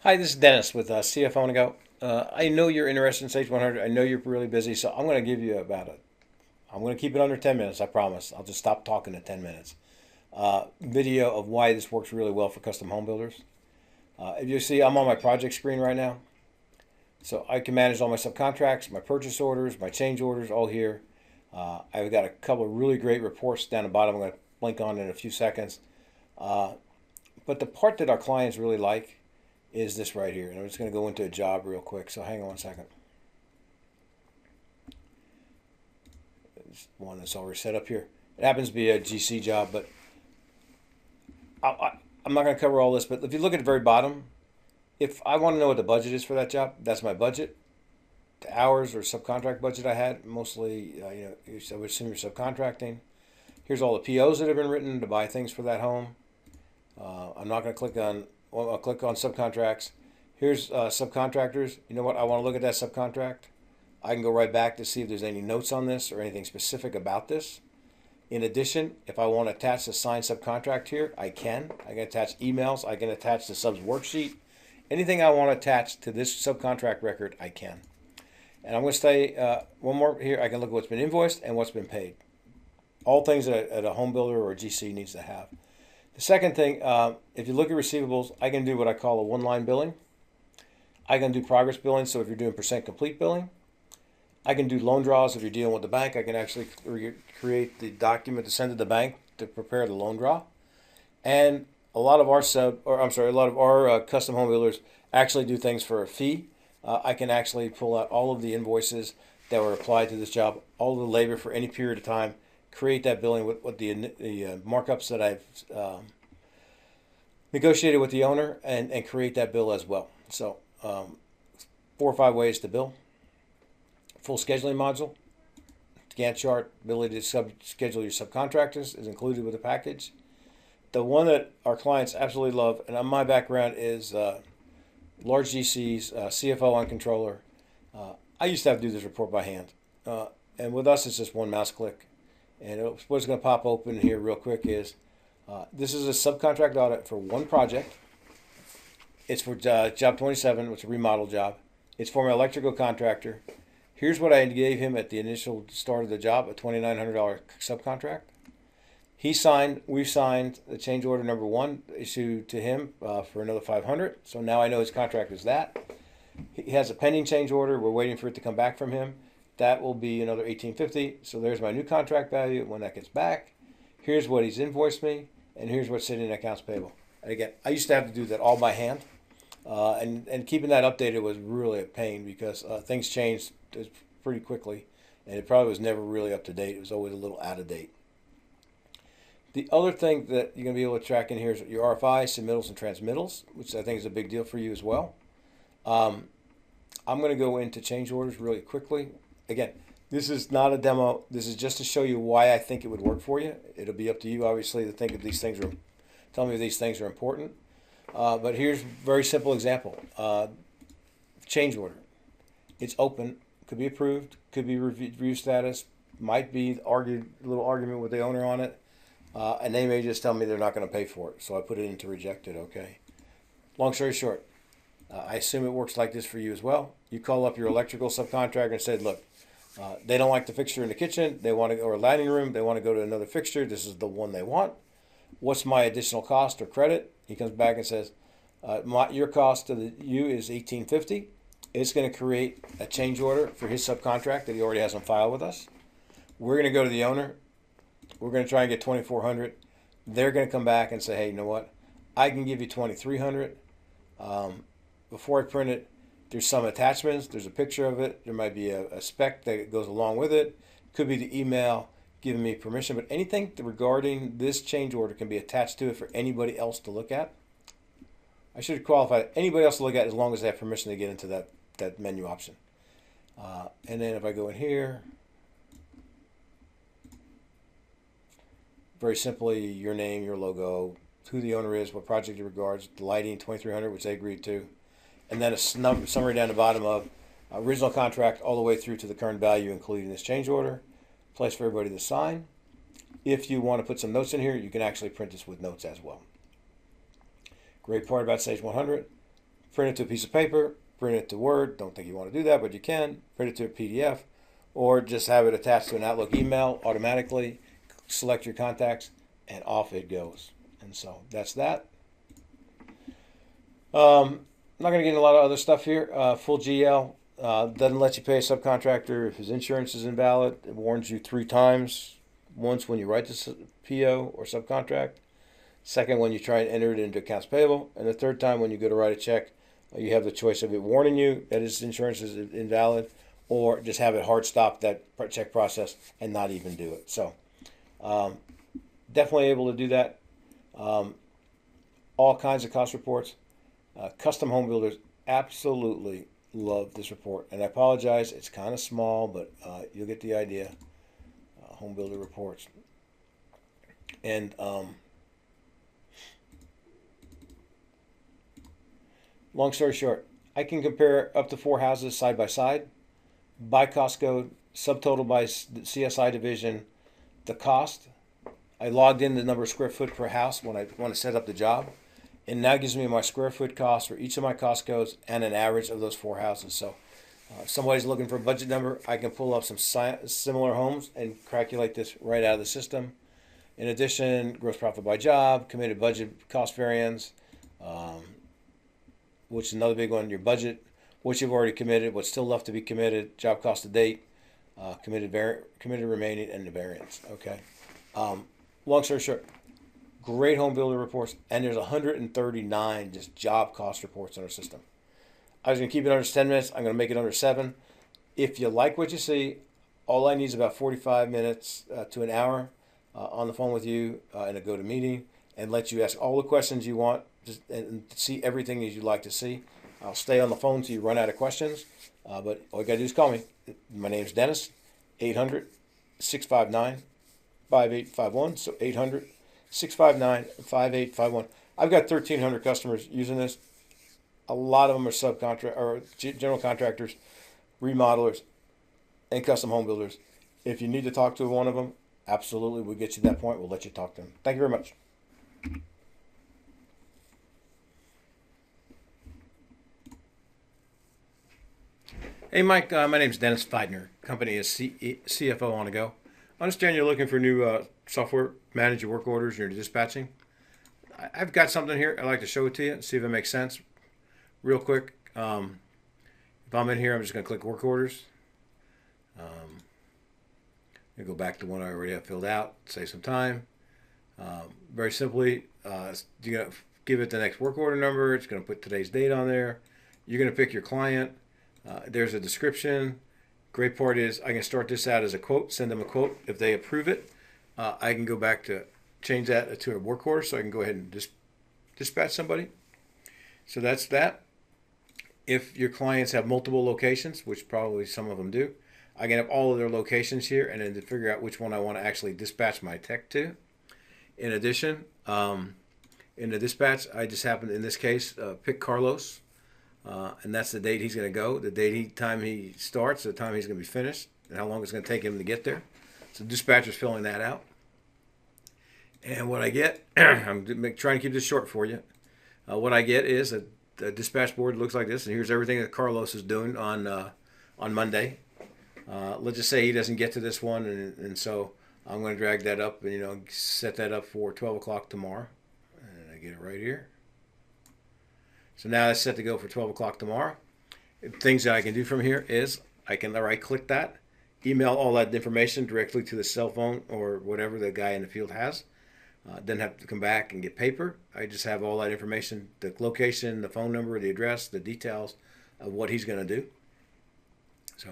Hi, this is Dennis with CFO and Go. I know you're interested in Sage 100. I know you're really busy, so I'm going to give you I'm going to keep it under 10 minutes, I promise. I'll just stop talking at 10 minutes. Video of why this works really well for custom home builders. If you see, I'm on my project screen right now. So I can manage all my subcontracts, my purchase orders, my change orders, all here. I've got a couple of really great reports down the bottom I'm going to blink on in a few seconds. But the part that our clients really like is this right here. And I'm just going to go into a job real quick. So hang on one second. There's one that's already set up here. It happens to be a GC job, but I'm not going to cover all this. But if you look at the very bottom, if I want to know what the budget is for that job, that's my budget. The hours or subcontract budget I had, mostly, I would assume you're subcontracting. Here's all the POs that have been written to buy things for that home. I'm not going to click on. Well, I'll click on subcontracts. Here's subcontractors. You know what? I want to look at that subcontract. I can go right back to see if there's any notes on this or anything specific about this. In addition, if I want to attach the signed subcontract here, I can. I can attach emails. I can attach the subs worksheet. Anything I want to attach to this subcontract record, I can. And I'm going to say one more here. I can look at what's been invoiced and what's been paid. All things that a home builder or a GC needs to have. The second thing, if you look at receivables, I can do what I call a one-line billing. I can do progress billing, so if you're doing percent complete billing. I can do loan draws if you're dealing with the bank. I can actually create the document to send to the bank to prepare the loan draw. And a lot of our custom home builders actually do things for a fee. I can actually pull out all of the invoices that were applied to this job, all the labor for any period of time, create that billing with the markups that I've negotiated with the owner, and create that bill as well. So 4 or 5 ways to bill. Full scheduling module, Gantt chart, ability to schedule your subcontractors is included with the package. The one that our clients absolutely love, and my background is large GCs, CFO and controller. I used to have to do this report by hand. And with us, it's just one mouse click. And what's going to pop open here real quick is this is a subcontract audit for one project. It's for job 27, which is a remodel job. It's for my electrical contractor. Here's what I gave him at the initial start of the job, a $2,900 subcontract. We've signed the change order number 1 issued to him for another $500. So now I know his contract is that. He has a pending change order. We're waiting for it to come back from him. That will be another $1,850. So there's my new contract value when that gets back. Here's what he's invoiced me, and here's what's sitting in accounts payable. And again, I used to have to do that all by hand, and keeping that updated was really a pain because things changed pretty quickly, and it probably was never really up to date. It was always a little out of date. The other thing that you're going to be able to track in here is your RFI, submittals, and transmittals, which I think is a big deal for you as well. I'm going to go into change orders really quickly. Again, this is not a demo. This is just to show you why I think it would work for you. It'll be up to you, obviously, to think if these things are, tell me if these things are important. But here's a very simple example. Change order. It's open. Could be approved. Could be review status. Might be a little argument with the owner on it. And they may just tell me they're not going to pay for it. So I put it into rejected, okay? Long story short, I assume it works like this for you as well. You call up your electrical subcontractor and say, look, they don't like the fixture in the kitchen. They want to go, or lighting room. They want to go to another fixture. This is the one they want. What's my additional cost or credit? He comes back and says, your cost to you is $1,850. It's going to create a change order for his subcontract that he already has on file with us. We're going to go to the owner. We're going to try and get $2,400. They're going to come back and say, hey, you know what? I can give you $2,300. Before I print it, there's some attachments. There's a picture of it. There might be a spec that goes along with it. Could be the email giving me permission. But anything regarding this change order can be attached to it for anybody else to look at. I should qualify anybody else to look at as long as they have permission to get into that menu option. And then if I go in here, very simply, your name, your logo, who the owner is, what project it regards, the lighting, $2,300, which they agreed to, and then a summary down the bottom of original contract all the way through to the current value, including this change order, place for everybody to sign. If you want to put some notes in here, you can actually print this with notes as well. Great part about Sage 100. print it to a piece of paper, print it to Word. Don't think you want to do that, but you can. Print it to a PDF, or just have it attached to an Outlook email automatically. Select your contacts, and off it goes. And so that's that. I'm not going to get into a lot of other stuff here. Full GL doesn't let you pay a subcontractor if his insurance is invalid. It warns you 3 times. Once when you write the PO or subcontract. Second, when you try and enter it into accounts payable. And the third time, when you go to write a check, you have the choice of it warning you that his insurance is invalid, or just have it hard stop that check process and not even do it. So definitely able to do that. All kinds of cost reports. Custom home builders absolutely love this report. And I apologize, it's kind of small, but you'll get the idea. Home builder reports. And long story short, I can compare up to 4 houses side by side, by cost code, subtotal by CSI division, the cost. I logged in the number of square foot per house when I want to set up the job. And now gives me my square foot cost for each of my cost codes and an average of those 4 houses. So if somebody's looking for a budget number, I can pull up some similar homes and calculate this right out of the system. In addition, gross profit by job, committed budget cost variance, which is another big one, your budget, what you've already committed, what's still left to be committed, job cost to date, committed remaining, and the variance. Okay. Long story short, great home builder reports, and there's 139 just job cost reports in our system. I was going to keep it under 10 minutes. I'm going to make it under 7. If you like what you see, all I need is about 45 minutes to an hour on the phone with you in a GoToMeeting, and let you ask all the questions you want and see everything as you'd like to see. I'll stay on the phone till you run out of questions, but all you got to do is call me. My name's Dennis, 800-659-5851, so 800-659-5851. I've got 1,300 customers using this. A lot of them are general contractors, remodelers, and custom home builders. If you need to talk to one of them, absolutely, we'll get you to that point. We'll let you talk to them. Thank you very much. Hey, Mike. My name's Dennis Feidner. Company is CFO on the go. I understand you're looking for new software, manage your work orders, and your dispatching. I've got something here. I'd like to show it to you, see if it makes sense. Real quick, if I'm in here, I'm just going to click work orders. I go back to one I already have filled out, save some time. Very simply, you're going to give it the next work order number. It's going to put today's date on there. You're going to pick your client. There's a description. Great part is I can start this out as a quote, send them a quote. If they approve it, I can go back to change that to a work order, so I can go ahead and dispatch somebody. So that's that. If your clients have multiple locations, which probably some of them do, I can have all of their locations here, and then to figure out which one I want to actually dispatch my tech to. In addition, in the dispatch, I just happened in this case pick Carlos, and that's the date he's going to go, the time he starts, the time he's going to be finished, and how long it's going to take him to get there. So the dispatcher's filling that out. And what I get, I'm trying to keep this short for you. What I get is the dispatch board looks like this, and here's everything that Carlos is doing on Monday. Let's just say he doesn't get to this one, and so I'm going to drag that up and set that up for 12 o'clock tomorrow. And I get it right here. So now that's set to go for 12 o'clock tomorrow. Things that I can do from here is I can right-click that, email all that information directly to the cell phone or whatever the guy in the field has. Then have to come back and get paper. I just have all that information, the location, the phone number, the address, the details of what he's going to do. So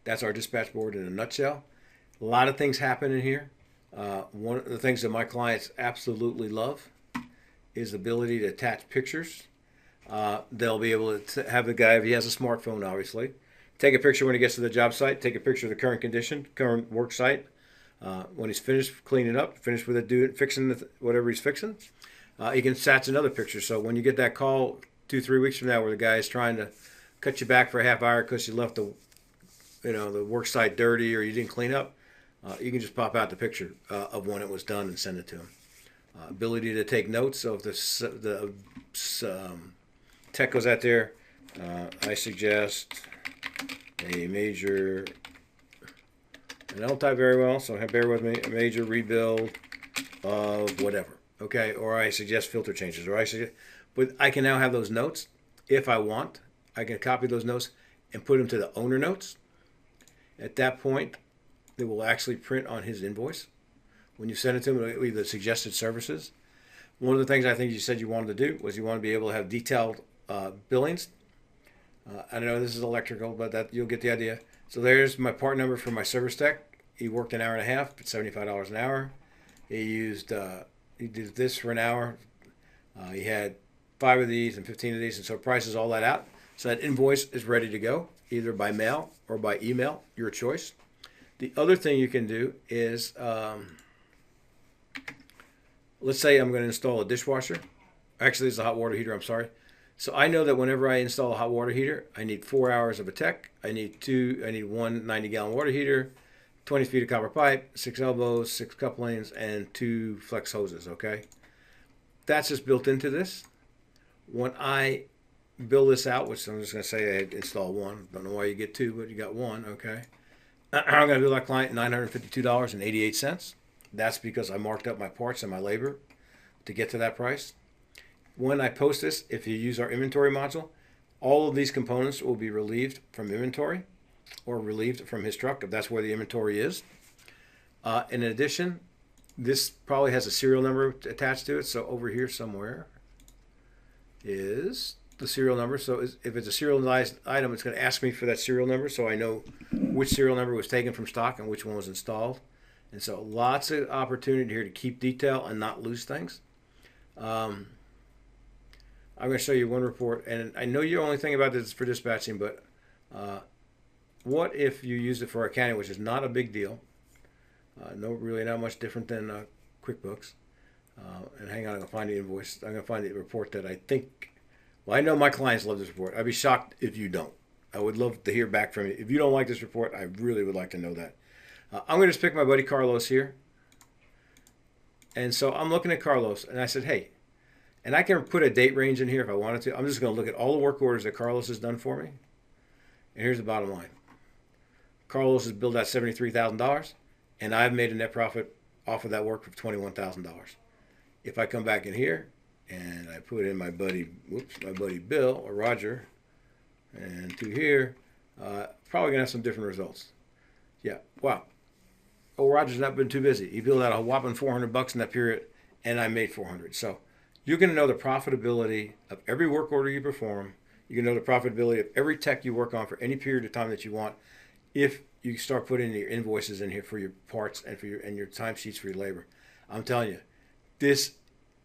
that's our dispatch board in a nutshell. A lot of things happen in here. One of the things that my clients absolutely love is the ability to attach pictures. They'll be able to have the guy, if he has a smartphone, obviously, take a picture when he gets to the job site, take a picture of the current condition, current work site. When he's finished cleaning up, finished with it, fixing whatever he's fixing, he can attach another picture. So when you get that call 2-3 weeks from now where the guy is trying to cut you back for a half hour because you left the work site dirty or you didn't clean up, you can just pop out the picture of when it was done and send it to him. Ability to take notes. So if the tech goes out there. I suggest a major, and I don't type very well, so bear with me, a major rebuild of whatever, okay? Or I suggest filter changes, or I suggest, but I can now have those notes if I want. I can copy those notes and put them to the owner notes. At that point, they will actually print on his invoice. When you send it to him, it'll be the suggested services. One of the things I think you said you wanted to do was you want to be able to have detailed billings. I know this is electrical, but that you'll get the idea. So there's my part number for my service tech. He worked an hour and a half, but $75 an hour. He did this for an hour. He had 5 of these and 15 of these, and so prices all that out. So that invoice is ready to go, either by mail or by email, your choice. The other thing you can do is, let's say I'm going to install a dishwasher. Actually, it's a hot water heater, I'm sorry. So I know that whenever I install a hot water heater, I need 4 hours of a tech. I need one 90-gallon water heater, 20 feet of copper pipe, 6 elbows, 6 couplings, and 2 flex hoses, okay? That's just built into this. When I build this out, which I'm just going to say I install 1. Don't know why you get 2, but you got 1, okay? I'm going to bill that client $952.88. That's because I marked up my parts and my labor to get to that price. When I post this, if you use our inventory module, all of these components will be relieved from inventory or relieved from his truck if that's where the inventory is. In addition, this probably has a serial number attached to it. So over here somewhere is the serial number. So if it's a serialized item, it's going to ask me for that serial number so I know which serial number was taken from stock and which one was installed. And so lots of opportunity here to keep detail and not lose things. I'm going to show you one report, and I know you're only thinking about this for dispatching, but what if you use it for accounting, which is not a big deal, really not much different than QuickBooks. And hang on, I'm going to find the invoice. I'm going to find the report that I think, well, I know my clients love this report. I'd be shocked if you don't. I would love to hear back from you. If you don't like this report, I really would like to know that. I'm going to just pick my buddy Carlos here. And so I'm looking at Carlos, and I said, hey, and I can put a date range in here if I wanted to. I'm just going to look at all the work orders that Carlos has done for me. And here's the bottom line. Carlos has billed out $73,000, and I've made a net profit off of that work of $21,000. If I come back in here and I put in my buddy Bill or Roger, and to here, probably going to have some different results. Yeah, wow. Oh, Roger's not been too busy. He billed out a whopping $400 in that period, and I made $400. So you're going to know the profitability of every work order you perform. You can know the profitability of every tech you work on for any period of time that you want if you start putting your invoices in here for your parts and for your timesheets for your labor. I'm telling you, this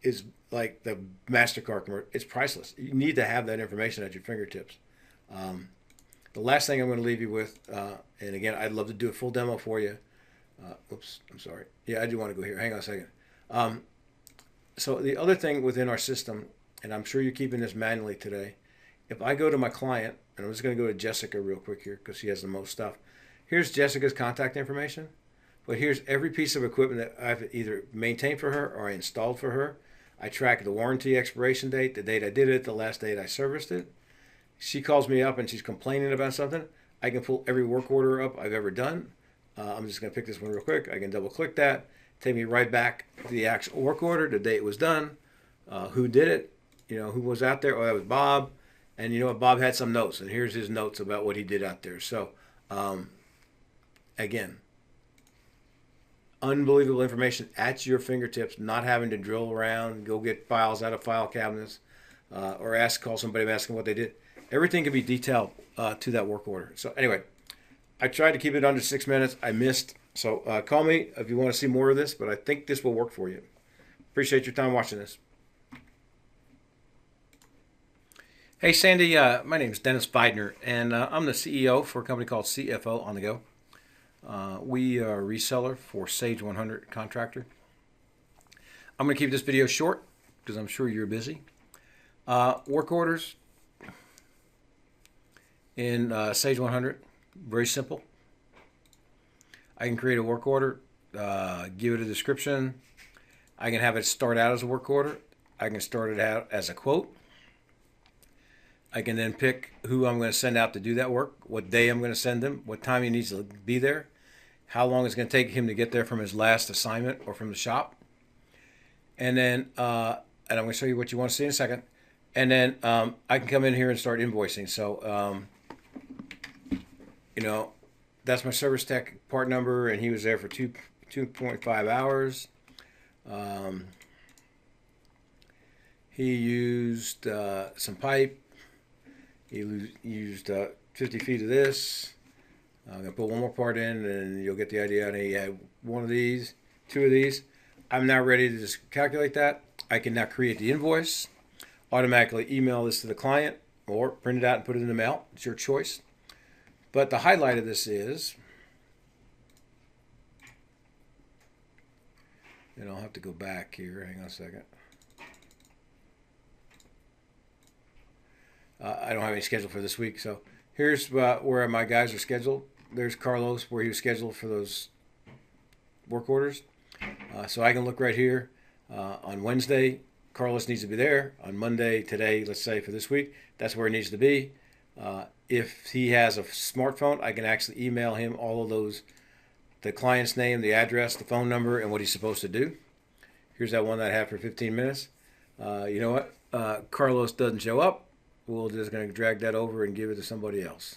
is like the MasterCard commercial. It's priceless. You need to have that information at your fingertips. The last thing I'm going to leave you with, and again, I'd love to do a full demo for you. Oops, I'm sorry. Yeah, I do want to go here. Hang on a second. So the other thing within our system, and I'm sure you're keeping this manually today, if I go to my client, and I'm just going to go to Jessica real quick here because she has the most stuff. Here's Jessica's contact information, but here's every piece of equipment that I've either maintained for her or I installed for her. I track the warranty expiration date, the date I did it, the last date I serviced it. She calls me up and she's complaining about something. I can pull every work order up I've ever done. I'm just going to pick this one real quick. I can double click that. Take me right back to the actual work order, the date it was done, who did it, who was out there. Oh, that was Bob. And you know what? Bob had some notes, and here's his notes about what he did out there. So, again, unbelievable information at your fingertips, not having to drill around, go get files out of file cabinets, or call somebody and ask them what they did. Everything can be detailed to that work order. So anyway, I tried to keep it under 6 minutes. I missed. So call me if you want to see more of this, but I think this will work for you. Appreciate your time watching this. Hey, Sandy, my name is Dennis Beidner, and I'm the CEO for a company called CFO On The Go. We are a reseller for Sage 100 Contractor. I'm going to keep this video short because I'm sure you're busy. Work orders in Sage 100, very simple. I can create a work order, give it a description. I can have it start out as a work order. I can start it out as a quote. I can then pick who I'm going to send out to do that work, what day I'm going to send them, what time he needs to be there, how long it's going to take him to get there from his last assignment or from the shop. And then, and I'm going to show you what you want to see in a second. And then I can come in here and start invoicing. So, you know, that's my service tech part number, and he was there for 2.5 hours. He used some pipe. He used 50 feet of this. I'm going to put one more part in, and you'll get the idea. And he had one of these, two of these. I'm now ready to just calculate that. I can now create the invoice, automatically email this to the client, or print it out and put it in the mail. It's your choice. But the highlight of this is, and I'll have to go back here. Hang on a second. I don't have any schedule for this week, so here's where my guys are scheduled. There's Carlos, where he was scheduled for those work orders. So I can look right here. On Wednesday, Carlos needs to be there. On Monday, today, let's say for this week, that's where he needs to be. If he has a smartphone, I can actually email him all of those, the client's name, the address, the phone number, and what he's supposed to do. Here's that one that I had for 15 minutes. You know what? Carlos doesn't show up. We're just going to drag that over and give it to somebody else.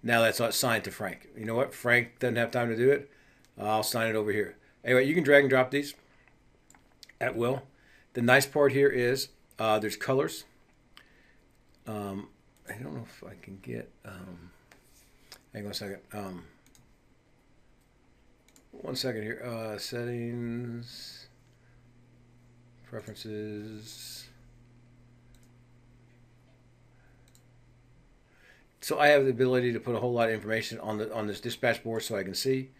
Now that's assigned to Frank. You know what? Frank doesn't have time to do it. I'll sign it over here. Anyway, you can drag and drop these at will. The nice part here is there's colors. I don't know if I can get... hang on a second. 1 second here. Settings. Preferences. So I have the ability to put a whole lot of information on this dispatch board so I can see.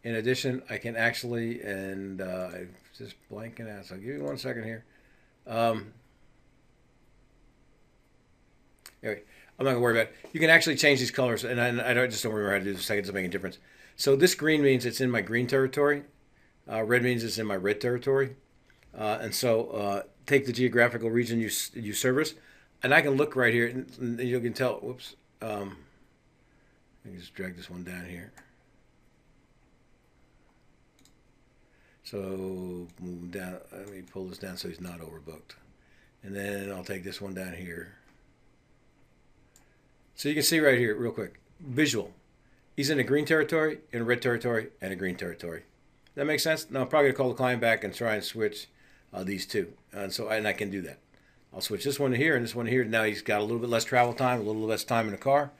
In addition, I can actually, and I'm just blanking out, so I'll give you 1 second here. Anyway, I'm not going to worry about it. You can actually change these colors, and I just don't remember how to do this. It doesn't make a difference. So this green means it's in my green territory. Red means it's in my red territory. And so take the geographical region you service, and I can look right here, and you can tell, whoops, let me just drag this one down here. So move down, let me pull this down so he's not overbooked. And then I'll take this one down here. So you can see right here, real quick, visual. He's in a green territory, in a red territory, and a green territory. That makes sense? Now I'm probably gonna call the client back and try and switch these two. And I can do that. I'll switch this one to here and this one to here. Now he's got a little bit less travel time, a little less time in the car,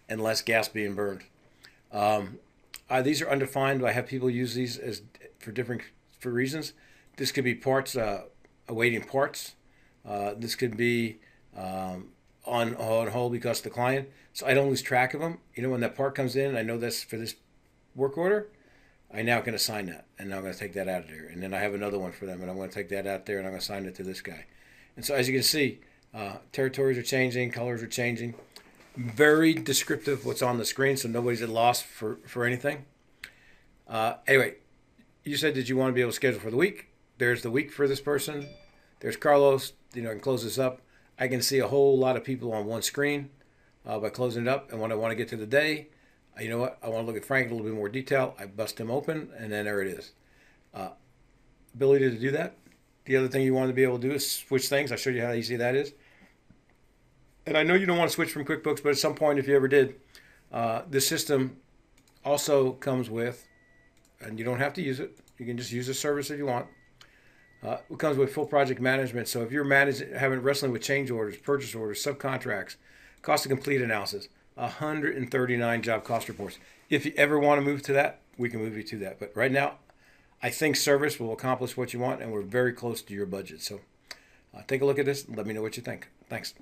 and less gas being burned. These are undefined. I have people use these as for reasons. This could be parts, awaiting parts. This could be on hold because of the client. So I don't lose track of them. You know, when that part comes in, I know that's for this work order. I now can assign that, and now I'm going to take that out of there. And then I have another one for them, and I'm going to take that out there, and I'm going to assign it to this guy. And so as you can see, territories are changing, colors are changing. Very descriptive what's on the screen, so nobody's at loss for anything. Anyway, you said that you want to be able to schedule for the week. There's the week for this person. There's Carlos. You know, I can close this up. I can see a whole lot of people on one screen by closing it up. And when I want to get to the day, you know what? I want to look at Frank in a little bit more detail. I bust him open, and then there it is. Ability to do that. The other thing you want to be able to do is switch things. I showed you how easy that is. And I know you don't want to switch from QuickBooks, but at some point, if you ever did, this system also comes with, and you don't have to use it. You can just use the service if you want. It comes with full project management. So if you're having wrestling with change orders, purchase orders, subcontracts, cost to complete analysis, 139 job cost reports. If you ever want to move to that, we can move you to that. But right now, I think service will accomplish what you want, and we're very close to your budget. So take a look at this and let me know what you think. Thanks.